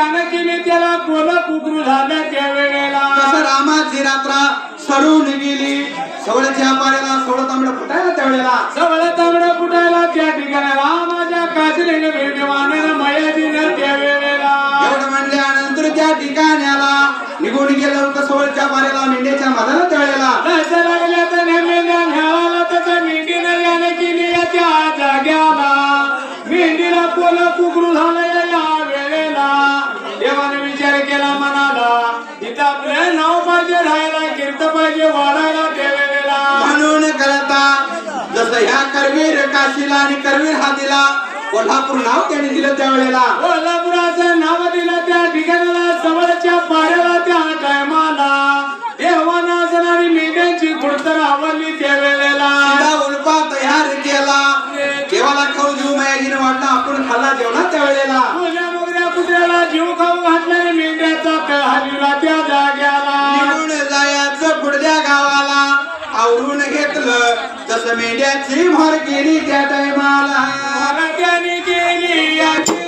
यानं केली त्याला कोण कुकरू झालं त्यावेळेला तसं रामाची रात्र सरून गेली सवळच्या पाऱ्याला सवळ तांबड फुटायला त्यावेळेला सवळ तांबड फुटायला त्या ठिकाणी रामाच्या काजरीने वेगवाने मयाजीनं त्यावेळेला एवढं म्हणल्यानंतर त्या ठिकाण्याला निघून गेलं होतं सवळच्या पाऱ्याला मेंढ्याच्या मधाला त्यावेळेला तसं लागल्या तर मेंढ्या घ्यावाला तसं मेंढीनं यानं केली त्या जाग्याला मेंढीला कोण कुकरू झालं या वेळेला देवाने विचार केला मनाला इथं आपलं नाव पाहिजे राहायला कीर्त पाहिजे वाढायला त्यावेळेला म्हणून करता जसं ह्या करवीर काशीला आणि करवीर हा दिला कोल्हापूर नाव त्याने दिलं त्यावेळेला कोल्हापुराचं नाव दिलं त्या ठिकाणाला जवळच्या पाऱ्याला त्या टायमाला देवाना असणारी मेंढ्यांची खुडतर आवडली त्यावेळेला उल्पा तयार केला देवाला खाऊ जीव मायाजीने वाटला आपण खाल्ला जेवणा त्यावेळेला तुझ्या मुगऱ्या कुत्र्याला जीव खाऊ घातल्याने मेंढ्याचा तळ हलविला त्या जाग्याला निघून जायचं पुढल्या गावाला आवरून घेतलं जसं मेंढ्याची भर केली त्या टायमाला त्याने केली याची